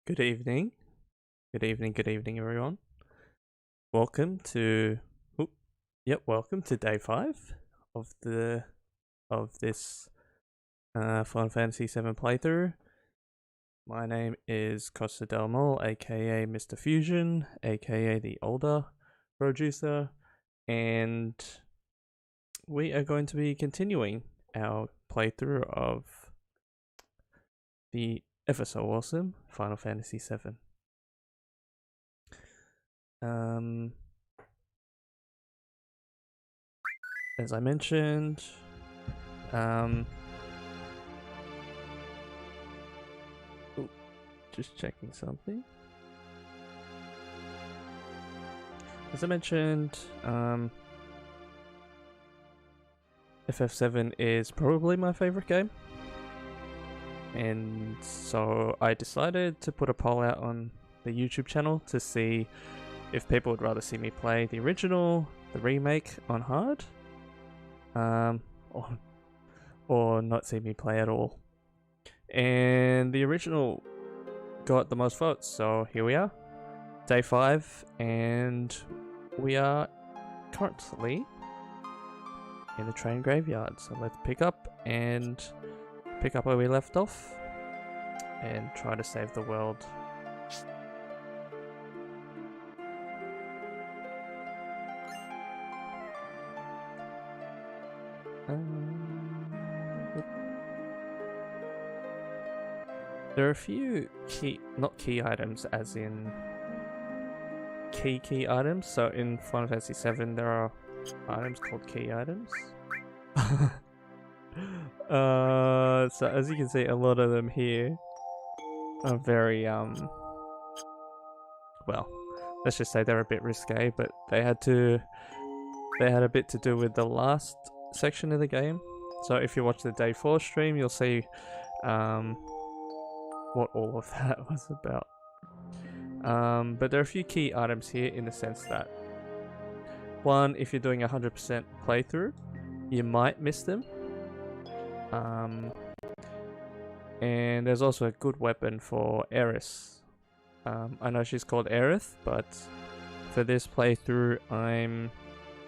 Good evening. Good evening, everyone. Welcome to welcome to day 5 of this Final Fantasy VII playthrough. My name is Costa del Moll, aka Mr. Fuzion, aka the older producer, and we are going to be continuing our playthrough of the ever so awesome Final Fantasy VII. As I mentioned, just checking something. As I mentioned, FF7 is probably my favorite game. And so I decided to put a poll out on the YouTube channel to see if people would rather see me play the original, the remake on hard, or not see me play at all. And the original got the most votes, so here we are, day 5, and we are currently in the train graveyard. So let's pick up where we left off and try to save the world. There are a few not key items as in key items. So in Final Fantasy VII there are items called key items. So as you can see, a lot of them here are very well, let's just say they're a bit risque, but they had a bit to do with the last section of the game. So if you watch the day 4 stream, you'll see what all of that was about. But there are a few key items here in the sense that, one, if you're doing 100% playthrough, you might miss them. And there's also a good weapon for Aerith. I know she's called Aerith, but for this playthrough, I'm,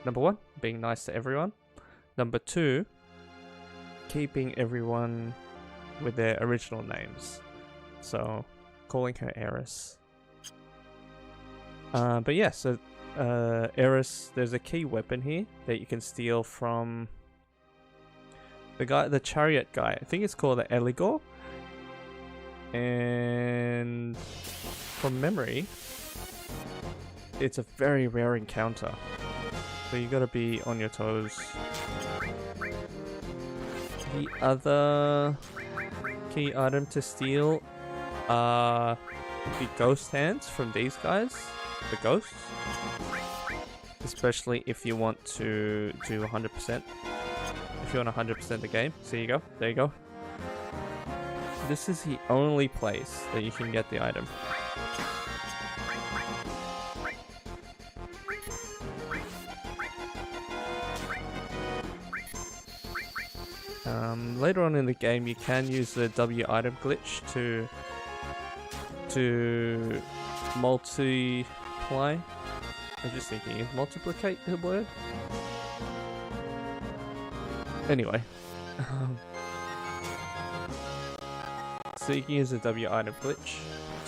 number 1, being nice to everyone. Number 2, keeping everyone with their original names. So, calling her Aerith. But yeah, so Aerith, there's a key weapon here that you can steal from the chariot guy. I think it's called the Eligor. And from memory, it's a very rare encounter. So you gotta be on your toes. The other key item to steal are the ghost hands from these guys, the ghosts. Especially if you want to do 100%. If you want 100% the game. So you go. There you go. This is the only place that you can get the item. Later on in the game, you can use the W item glitch to multiply. I'm just thinking, is multiplicate the word? Anyway. So you can use the W item glitch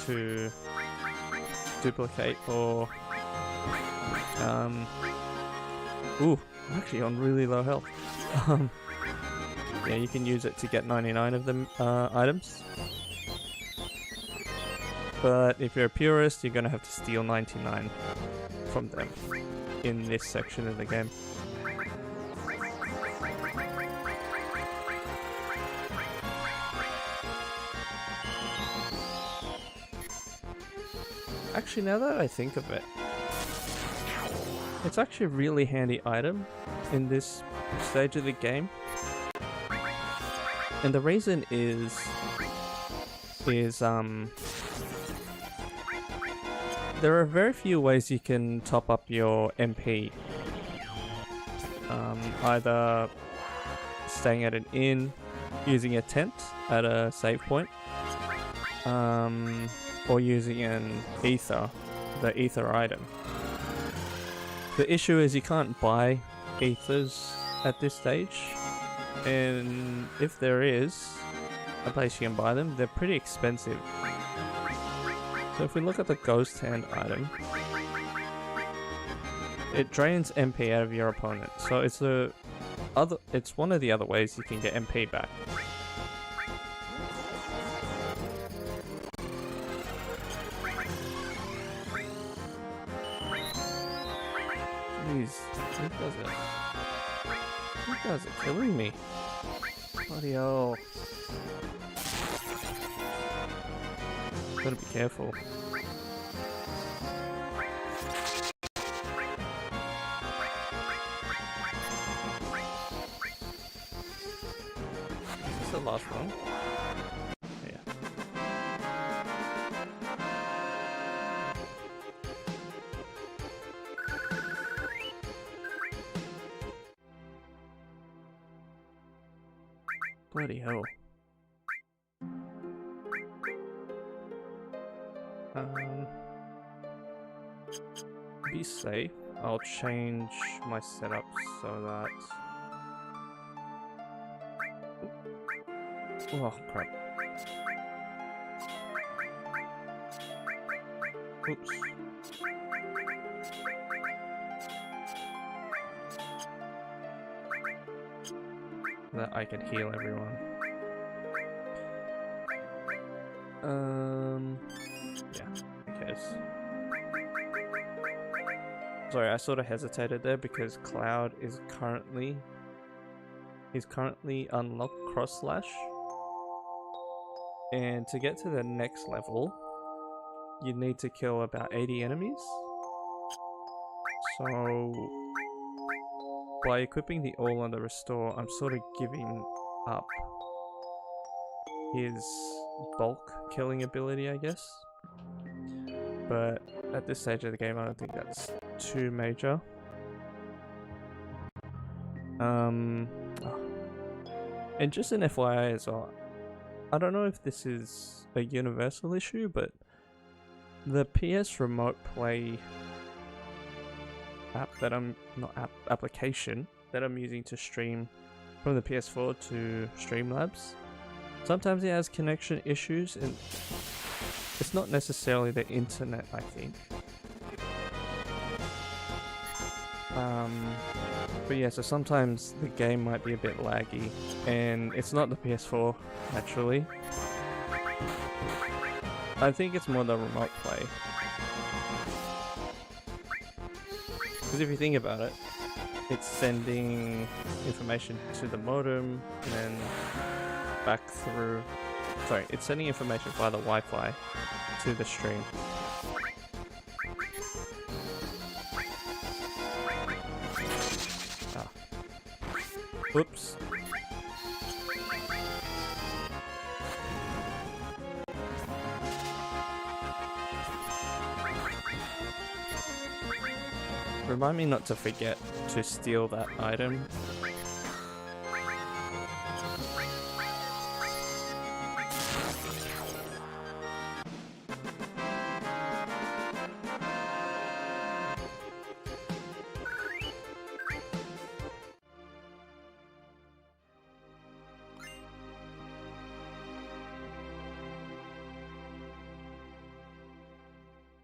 to duplicate or ooh, I'm actually on really low health. Yeah, you can use it to get 99 of them items. But if you're a purist, you're gonna have to steal 99 from them in this section of the game. Actually, now that I think of it, it's actually a really handy item in this stage of the game. And the reason is there are very few ways you can top up your MP. Either staying at an inn, using a tent at a save point, or using an ether, the ether item. The issue is you can't buy ethers at this stage, and if there is a place you can buy them, they're pretty expensive. So if we look at the ghost hand item, it drains MP out of your opponent, so it's one of the other ways you can get MP back. Jeez, you guys are killing me. Bloody hell. Gotta be careful. Is this the last one? Yeah. Bloody hell. Be safe. I'll change my setup so that... Oh crap. Oops. That I can heal everyone. Yeah, who cares? Sorry, I sort of hesitated there because Cloud is currently unlocked cross slash, and to get to the next level you need to kill about 80 enemies. So by equipping the all on the restore, I'm sort of giving up his bulk killing ability, I guess. But at this stage of the game I don't think that's too major. And just an FYI as well, I don't know if this is a universal issue, but the PS Remote Play app that application that I'm using to stream from the PS4 to Streamlabs, sometimes it has connection issues, and it's not necessarily the internet, I think. But yeah, so sometimes the game might be a bit laggy, and it's not the PS4, naturally. I think it's more the remote play. Because if you think about it, it's sending information to the modem, and then back through... Sorry, it's sending information via the Wi-Fi to the stream. Whoops. Remind me not to forget to steal that item.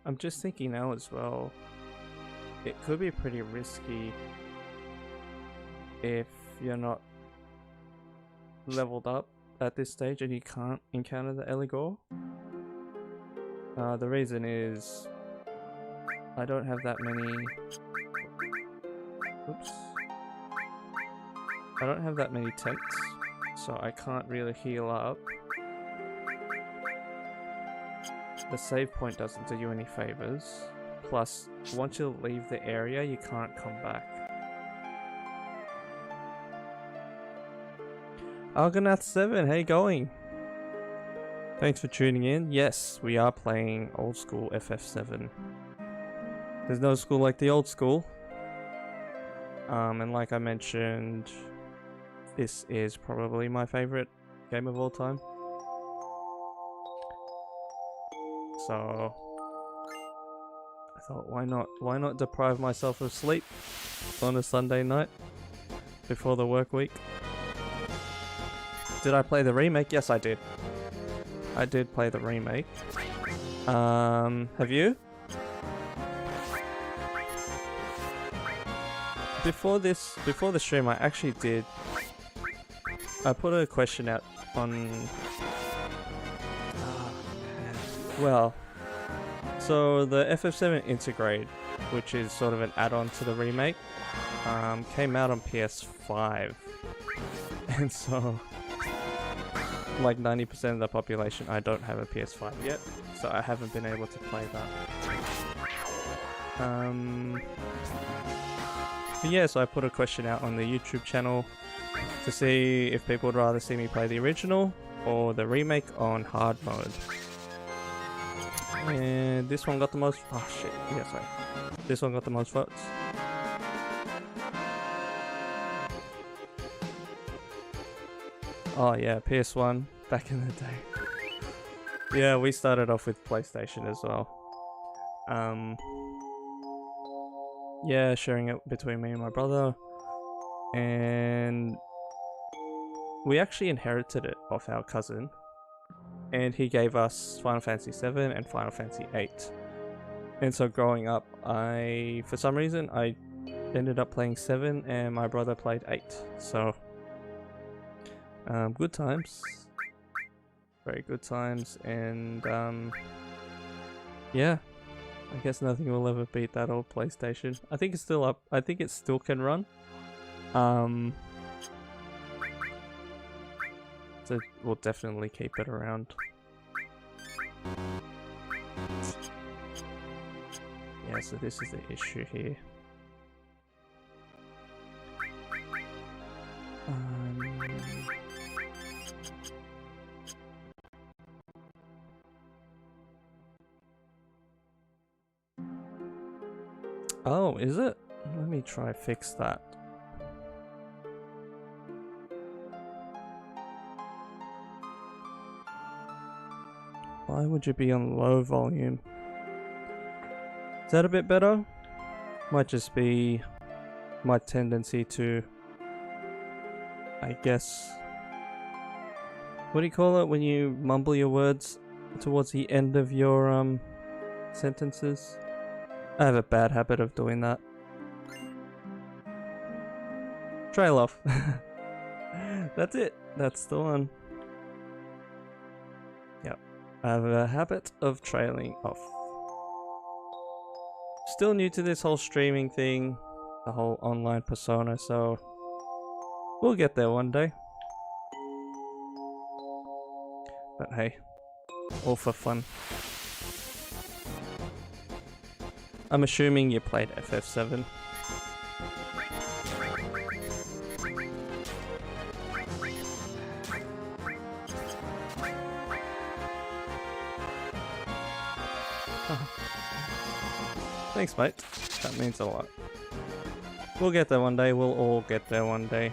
I'm just thinking now as well, it could be pretty risky if you're not leveled up at this stage and you can't encounter the Eligor. The reason is I don't have that many... Oops. I don't have that many tents, so I can't really heal up. The save point doesn't do you any favors. Plus, once you leave the area, you can't come back. Argonath7, how you going? Thanks for tuning in. Yes, we are playing old school FF7. There's no school like the old school. And like I mentioned, this is probably my favorite game of all time. So I thought, why not deprive myself of sleep on a Sunday night before the work week. Did I play the remake? Yes, I did. I did play the remake. Have you? Before the stream, I actually did. I put a question out on. Well, so the FF7 Integrate, which is sort of an add-on to the remake, came out on PS5, and so like 90% of the population, I don't have a PS5 yet, so I haven't been able to play that. But yeah, so I put a question out on the YouTube channel to see if people would rather see me play the original or the remake on hard mode. And this one got the most. Oh shit! Yeah, sorry. This one got the most votes. Oh yeah, PS1 back in the day. Yeah, we started off with PlayStation as well. Yeah, sharing it between me and my brother, and we actually inherited it off our cousin, and he gave us Final Fantasy VII and Final Fantasy VIII. And so growing up, for some reason, I ended up playing 7 and my brother played 8. So, good times. Very good times, and yeah. I guess nothing will ever beat that old PlayStation. I think it's still up. I think it still can run. So we'll definitely keep it around. Yeah, so this is the issue here. Oh, is it? Let me try fix that. Why would you be on low volume? Is that a bit better? Might just be my tendency to, I guess, what do you call it when you mumble your words towards the end of your sentences? I have a bad habit of doing that. Trail off. That's it. That's the one. Yep. I have a habit of trailing off. Still new to this whole streaming thing, the whole online persona, so we'll get there one day. But hey, all for fun. I'm assuming you played FF7. Thanks, mate. That means a lot. We'll get there one day. We'll all get there one day.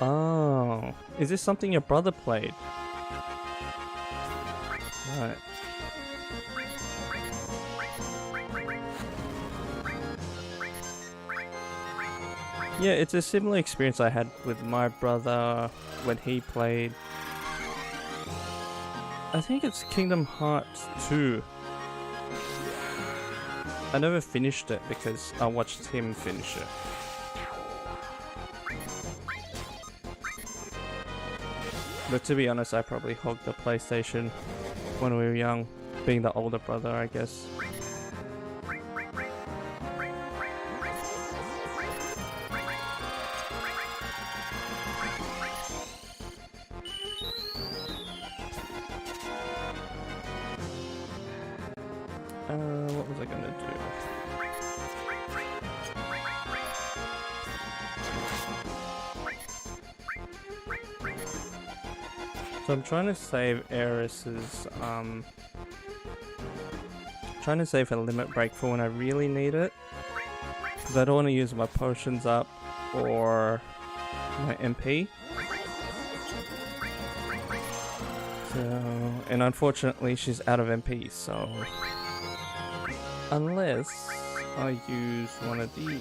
Oh, is this something your brother played? Right. Yeah, it's a similar experience I had with my brother when he played. I think it's Kingdom Hearts 2. I never finished it because I watched him finish it. But to be honest, I probably hogged the PlayStation when we were young, being the older brother, I guess. What was I gonna do? So I'm trying to save Eris's, trying to save a limit break for when I really need it. Because I don't want to use my potions up or my MP. So, and unfortunately she's out of MP, so unless I use one of these.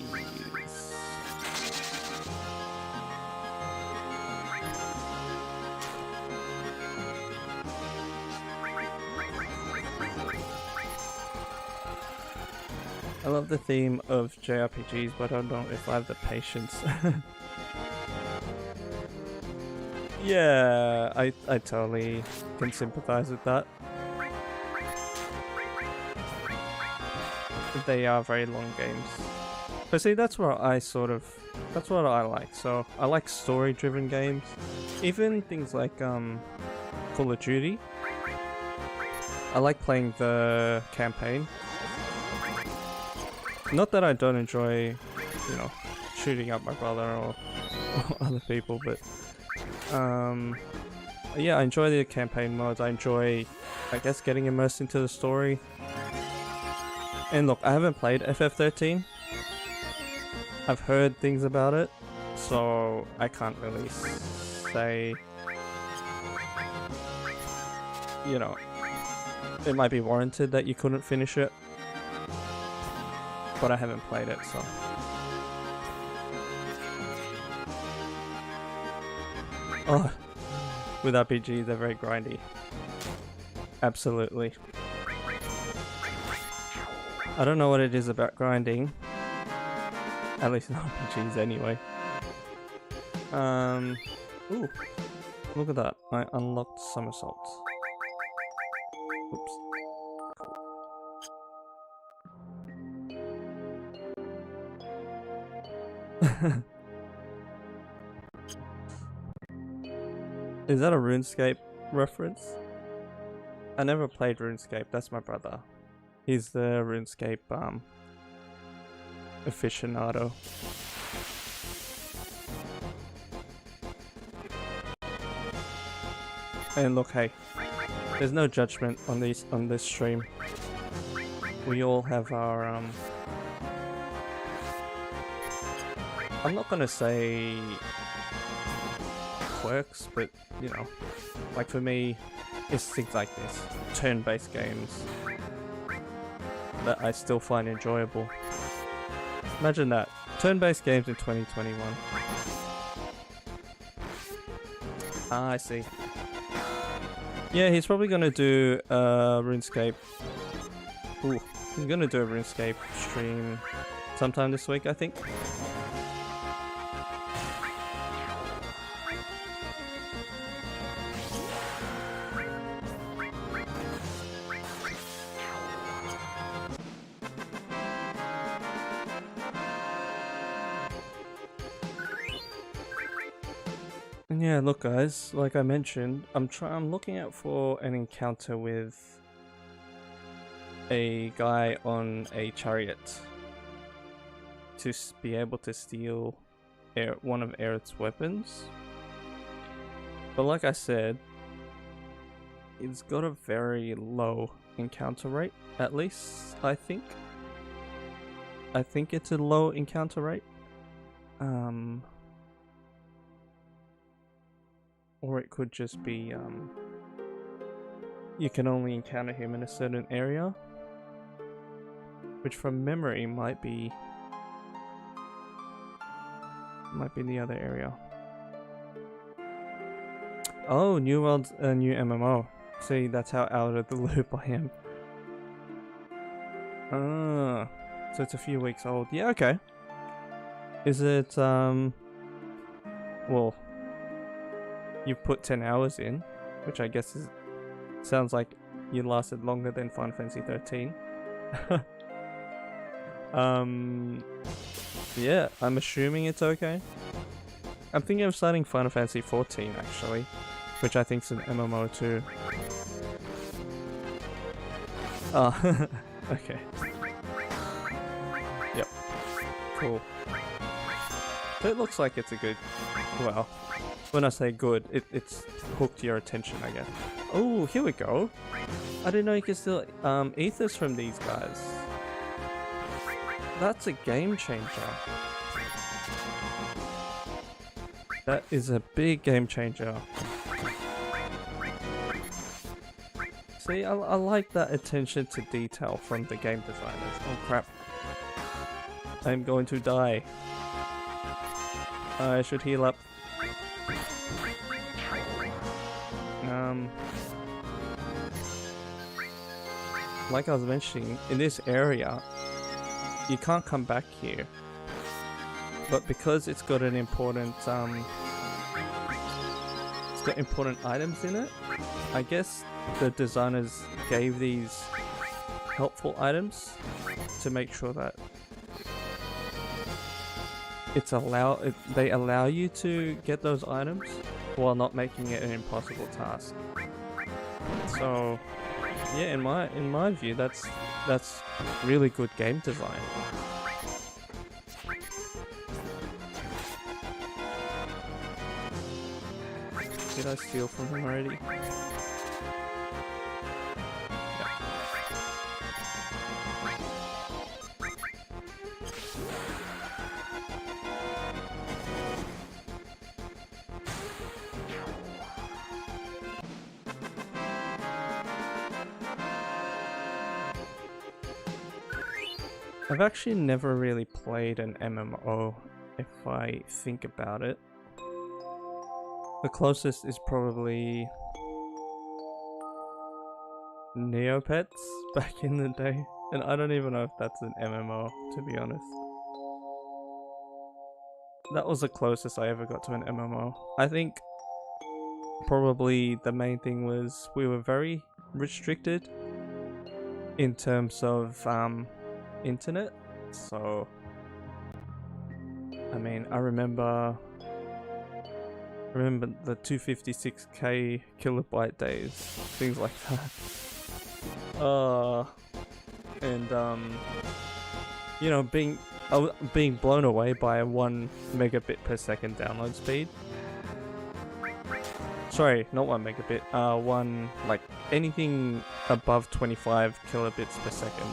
I love the theme of JRPGs, but I don't know if I have the patience. Yeah, I totally can sympathize with that. They are very long games. But see, that's what I like. So I like story-driven games. Even things like Call of Duty. I like playing the campaign. Not that I don't enjoy, you know, shooting up my brother or other people, but yeah, I enjoy the campaign modes. I enjoy, I guess, getting immersed into the story. And look, I haven't played FF13. I've heard things about it, so I can't really say, you know, it might be warranted that you couldn't finish it. But I haven't played it, so. Oh, with RPG, they're very grindy. Absolutely. I don't know what it is about grinding. At least in RPGs anyway. Ooh. Look at that. I unlocked somersaults. Oops. Is that a RuneScape reference? I never played RuneScape, that's my brother. He's the RuneScape aficionado. And look, hey, there's no judgment on this stream. We all have our I'm not gonna say quirks, but you know, like for me, it's things like this, turn-based games that I still find enjoyable. Imagine that, turn-based games in 2021. Ah, I see. Yeah, he's probably gonna do RuneScape. Ooh, he's gonna do a RuneScape stream sometime this week, I think. Yeah, look guys, like I mentioned, I'm looking out for an encounter with a guy on a chariot to be able to steal one of Aerith's weapons. But like I said, it's got a very low encounter rate, at least I think. I think it's a low encounter rate. Or it could just be, you can only encounter him in a certain area. Which from memory might be in the other area. Oh, New World's a new MMO. See, that's how out of the loop I am. Ah, so it's a few weeks old. Yeah, okay. Is it, well, you've put 10 hours in, which I guess sounds like you lasted longer than Final Fantasy 13. Yeah, I'm assuming it's okay. I'm thinking of starting Final Fantasy 14 actually, which I think's an MMO too. Oh, okay. Yep. Cool. So it looks like it's a good, well, When I say good, it's hooked your attention, I guess. Oh, here we go. I didn't know you could steal ethers from these guys. That's a game changer. That is a big game changer. See, I like that attention to detail from the game designers. Oh crap. I'm going to die. I should heal up. Like I was mentioning, in this area, you can't come back here. But because it's got an important, it's got important items in it, I guess the designers gave these helpful items to make sure that they allow you to get those items while not making it an impossible task. So yeah, in my view, that's really good game design. Did I steal from him already? I've actually never really played an MMO, if I think about it. The closest is probably Neopets back in the day, and I don't even know if that's an MMO, to be honest. That was the closest I ever got to an MMO. I think probably the main thing was we were very restricted in terms of internet. So I mean, I remember the 256k kilobyte days, things like that. And you know, being blown away by a 1 megabit per second download speed. Sorry, not 1 megabit. Like anything above 25 kilobits per second.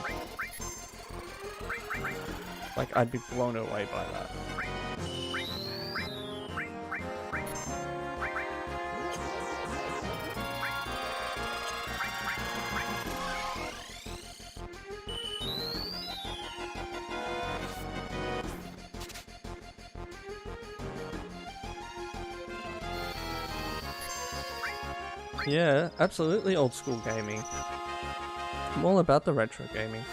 Like, I'd be blown away by that. Yeah, absolutely old school gaming. I'm all about the retro gaming.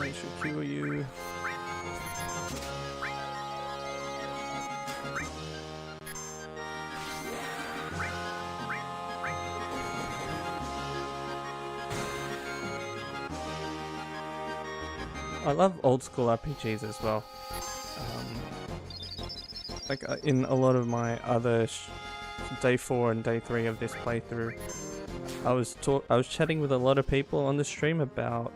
I should cure you. I love old school RPGs as well. Like in a lot of my other day 4 and day 3 of this playthrough, I was chatting with a lot of people on the stream about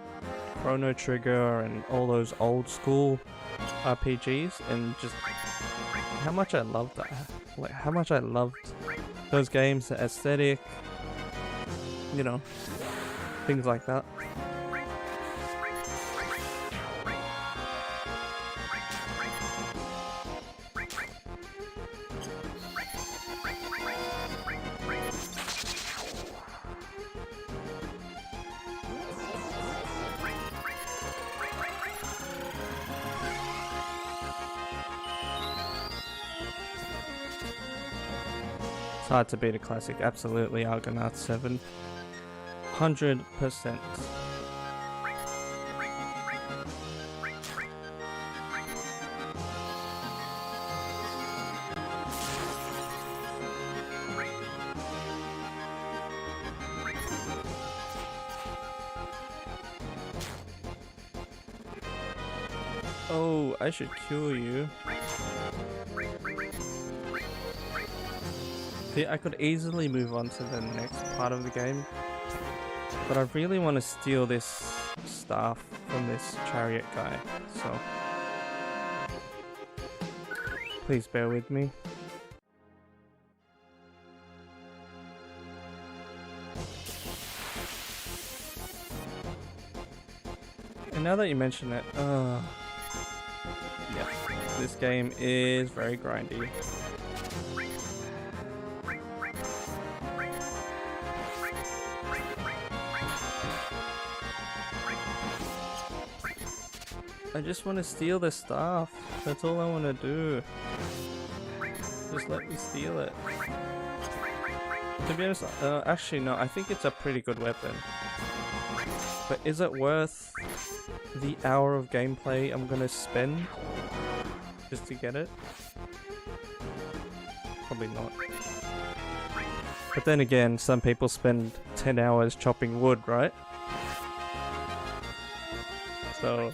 Chrono Trigger and all those old school RPGs, and just how much I loved that. Like how much I loved those games, the aesthetic, you know, things like that. It's hard to beat a classic, absolutely. Argonaut 7, 100%. Oh, I should cure you. See, I could easily move on to the next part of the game, but I really want to steal this staff from this chariot guy, so Please bear with me. And now that you mention it, yeah, this game is very grindy. I just want to steal the stuff. That's all I want to do. Just let me steal it. To be honest, actually no, I think it's a pretty good weapon. But is it worth the hour of gameplay I'm gonna spend just to get it? Probably not. But then again, some people spend 10 hours chopping wood, right? So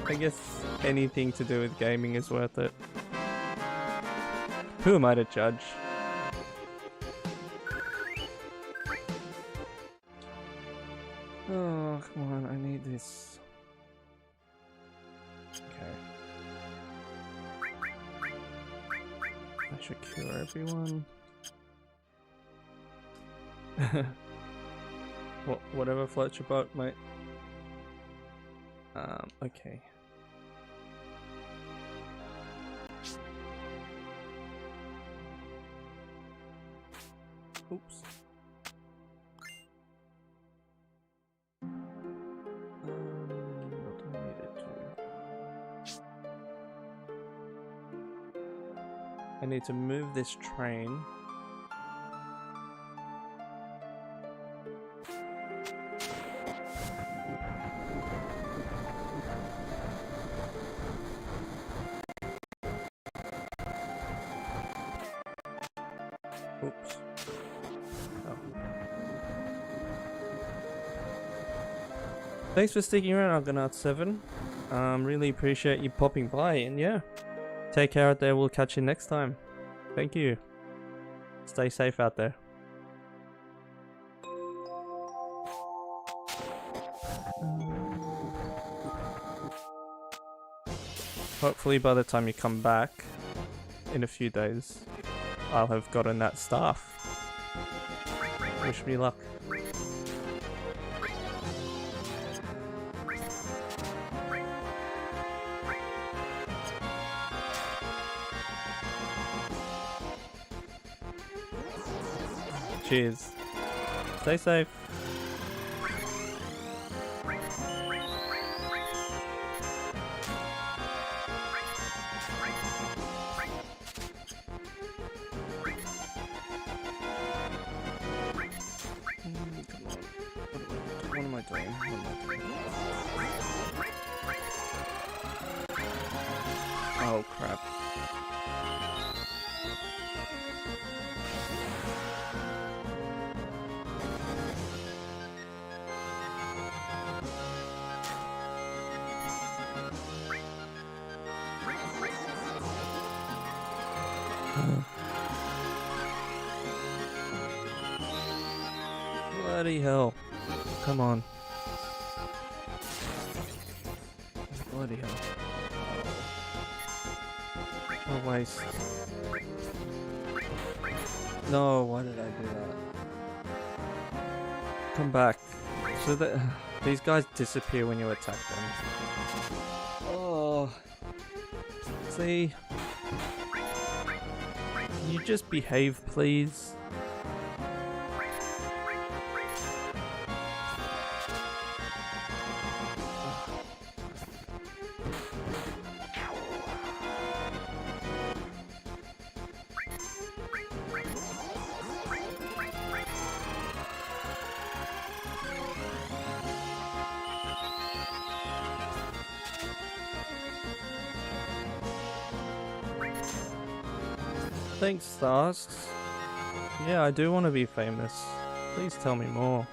I guess anything to do with gaming is worth it. Who am I to judge? Oh, come on, I need this. Okay. I should cure everyone. Whatever floats your boat, mate. Okay. Oops. What do I need it to? I need to move this train. Oops. Oh. Thanks for sticking around, Argonaut7. Really appreciate you popping by, and yeah, take care out there. We'll catch you next time. Thank you. Stay safe out there. Hopefully by the time you come back in a few days, I'll have gotten that staff. Wish me luck. Cheers. Stay safe. What am I doing? Oh crap. Bloody hell. Come on. Bloody hell. What a waste. No, why did I do that? Come back. So that these guys disappear when you attack them. Oh. See? Can you just behave, please? Thanks, Stars. Yeah, I do want to be famous. Please tell me more.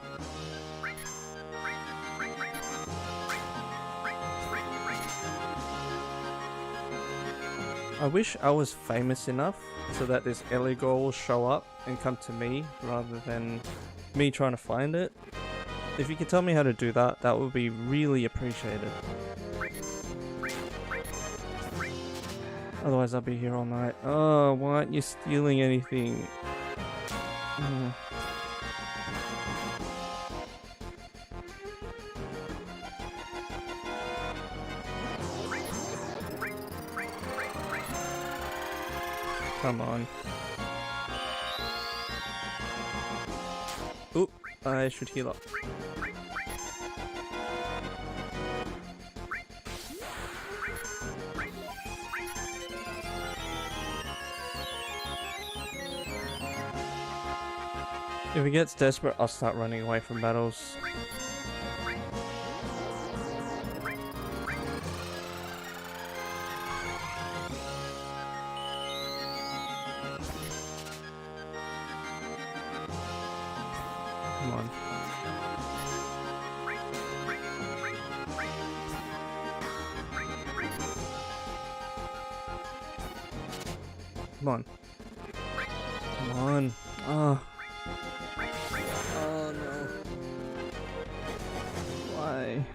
I wish I was famous enough so that this Eligor will show up and come to me rather than me trying to find it. If you could tell me how to do that, that would be really appreciated. Otherwise I'll be here all night. Oh, why aren't you stealing anything? Come on. Oop, I should heal up. If he gets desperate, I'll start running away from battles. Come on. Come on. Come on. Oh. Oh no. Why?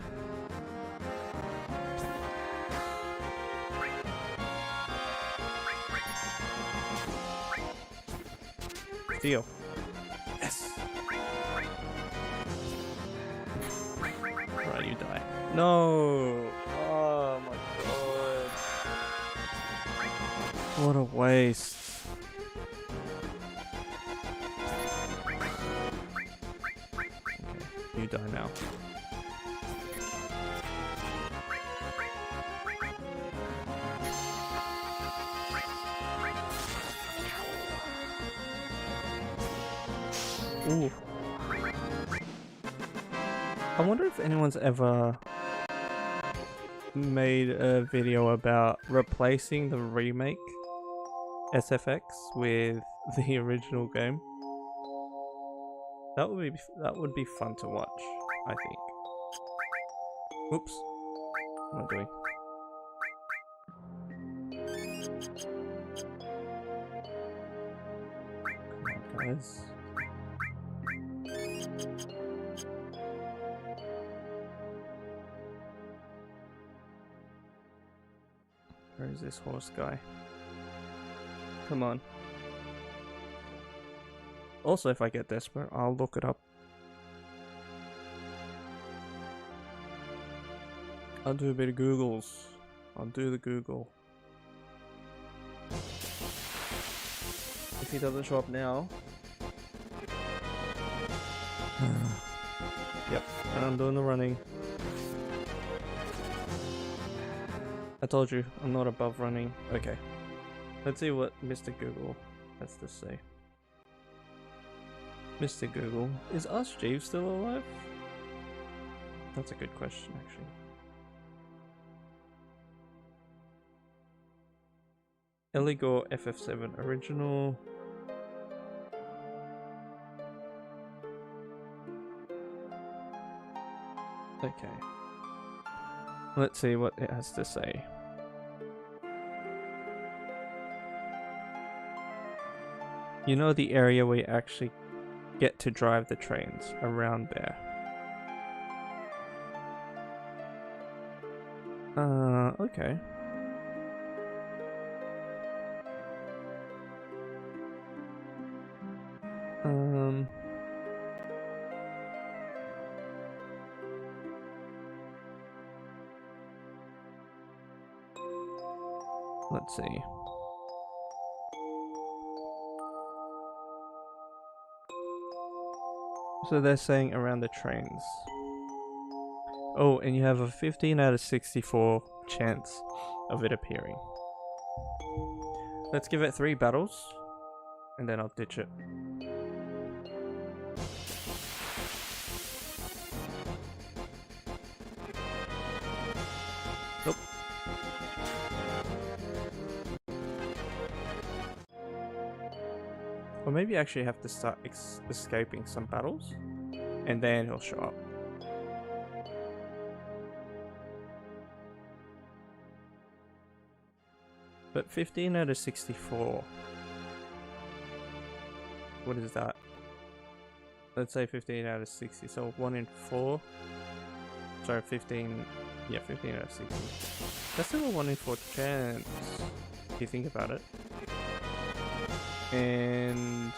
Steal. Yes. Right, you die. No. Oh my god. What a waste. You die now. Ooh. I wonder if anyone's ever made a video about replacing the remake SFX with the original game. That would be fun to watch, I think. Oops. What am I doing? Come on, guys. Where is this horse guy? Come on. Also, if I get desperate, I'll look it up. I'll do a bit of Googles. I'll do the Google. If he doesn't show up now... Yep, and I'm doing the running. I told you, I'm not above running. Okay. Let's see what Mr. Google has to say. Mr. Google, is Ask Jeeves still alive? That's a good question, actually. Eligor FF7 original. Okay. Let's see what it has to say. You know the area where you actually get to drive the trains around there. Okay. Let's see. So they're saying around the trains. Oh, and you have a 15 out of 64 chance of it appearing. Let's give it 3 battles, and then I'll ditch it. Nope. Or maybe I actually have to start escaping some battles, and then he'll show up. But 15 out of 64. What is that? Let's say 15 out of 60. So 1 in 4. Sorry, 15. Yeah, 15 out of 60. That's still a 1 in 4 chance. if you think about it. And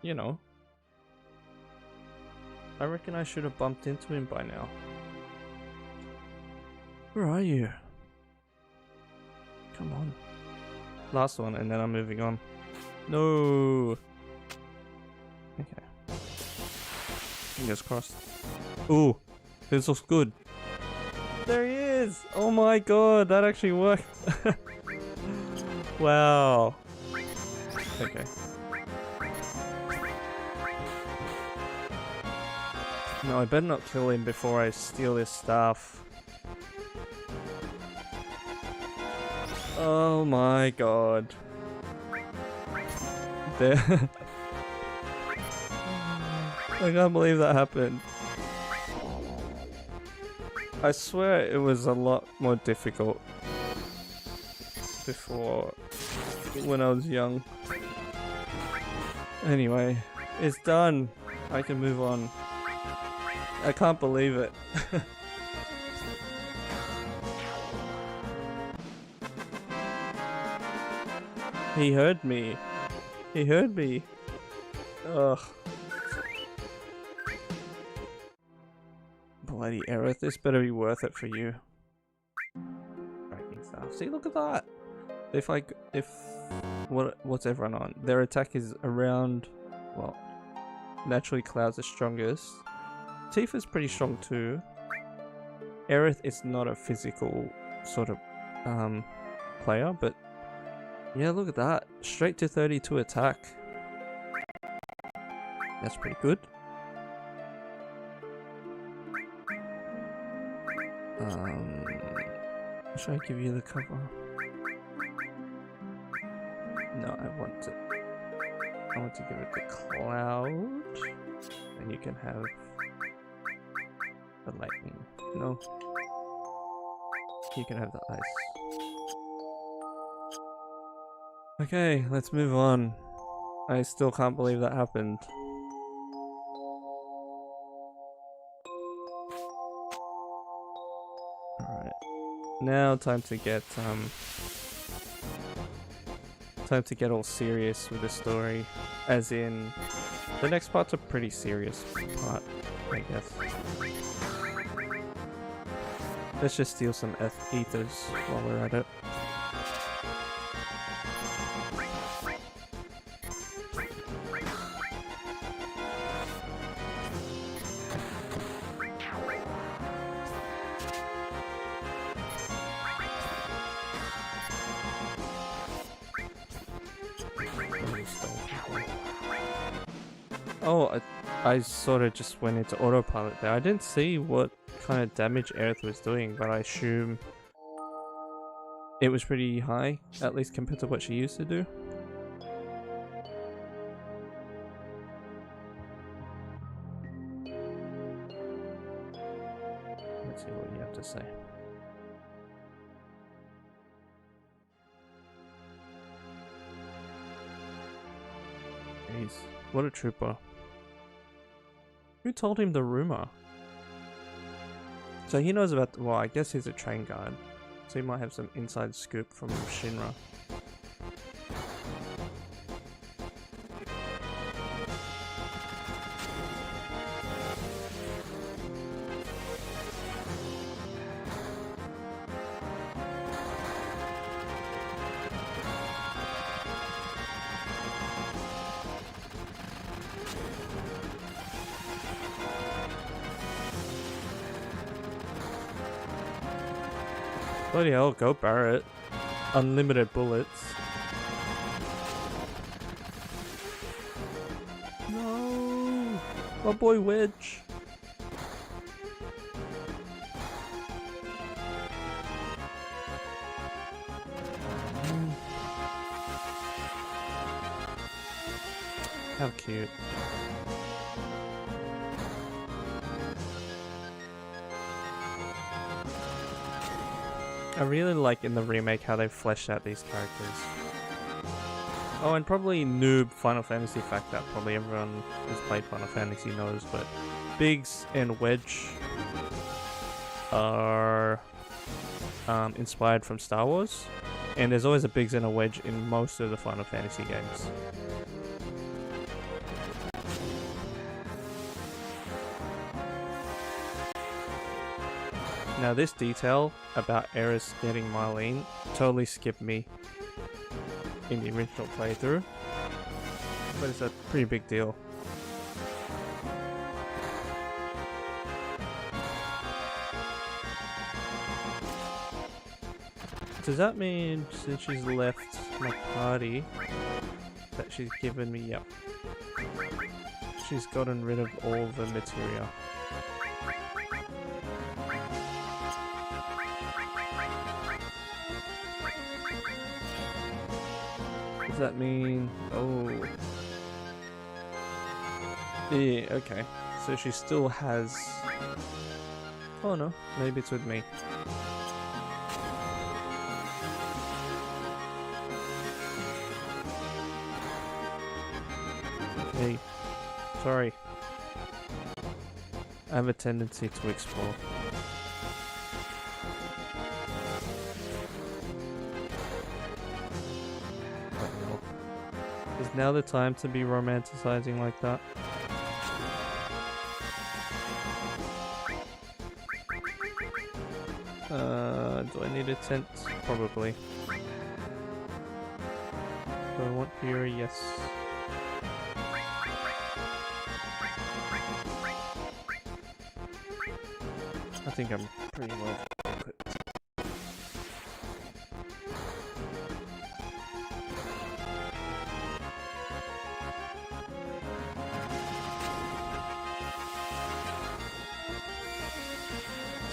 you know, I reckon I should have bumped into him by now. Where are you? Come on. Last one, and then I'm moving on. No. Okay. Fingers crossed. Ooh, this looks good. There he is! Oh my god, that actually worked. Wow. Okay. No, I better not kill him before I steal his stuff. Oh my god. There. I can't believe that happened. I swear it was a lot more difficult before, when I was young. Anyway, it's done. I can move on. I can't believe it. He heard me. He heard me. Ugh. Bloody Aerith, this better be worth it for you. Breaking stuff. See, look at that. What's everyone on? Their attack is around, well, naturally Cloud's the strongest. Tifa's pretty strong too. Aerith is not a physical sort of player, but yeah, look at that. Straight to 32 attack. That's pretty good. Should I give you the cover? No, I want to give it to Cloud. And you can have the lightning. No. You can have the ice. Okay, let's move on. I still can't believe that happened. Alright. Now time to get all serious with the story. As in, the next part's a pretty serious part, I guess. Let's just steal some ethers while we're at it. Oh, I sort of just went into autopilot there. I didn't see what kind of damage Aerith was doing, but I assume it was pretty high, at least compared to what she used to do. Let's see what you have to say. Jeez, what a trooper. Who told him the rumor? So he knows about, well, I guess he's a train guard, so he might have some inside scoop from Shinra. Bloody hell, go Barret. Unlimited bullets. No! My boy Wedge! How cute. I really like in the remake how they fleshed out these characters. Oh, and probably noob Final Fantasy fact that probably everyone who's played Final Fantasy knows, but Biggs and Wedge are inspired from Star Wars, and there's always a Biggs and a Wedge in most of the Final Fantasy games. Now this detail about Eris getting Marlene totally skipped me in the original playthrough, but it's a pretty big deal. Does that mean since she's left my party that she's given me, yep, she's gotten rid of all the materia? Does that mean, oh, yeah, okay, so she still has, oh no, maybe it's with me. Hey, sorry. I have a tendency to explore. Is now the time to be romanticizing like that? Do I need a tent? Probably. Do I want here? Yes. I think I'm pretty well equipped.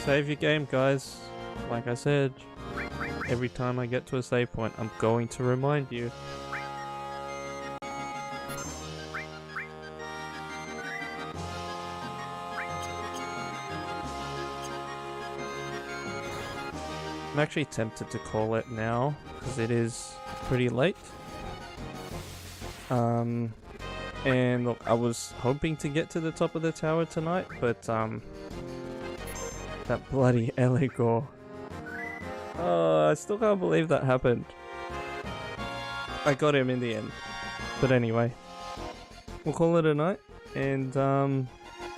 Save your game, guys. Like I said, every time I get to a save point, I'm going to remind you. I'm actually tempted to call it now because it is pretty late. And look, I was hoping to get to the top of the tower tonight, but that bloody Eligor. Oh, I still can't believe that happened. I got him in the end. But anyway, we'll call it a night, and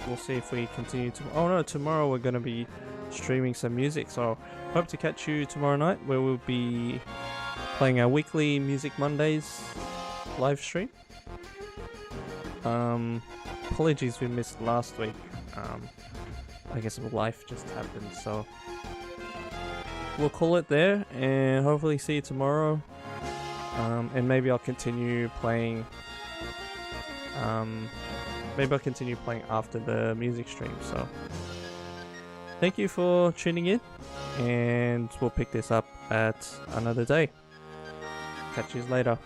we'll see if we continue to. Oh no, tomorrow we're gonna be streaming some music, so hope to catch you tomorrow night where we'll be playing our weekly Music Mondays live stream. Apologies we missed last week. I guess life just happened, so we'll call it there and hopefully see you tomorrow. And maybe I'll continue playing after the music stream. So thank you for tuning in, and we'll pick this up at another day. Catch you later.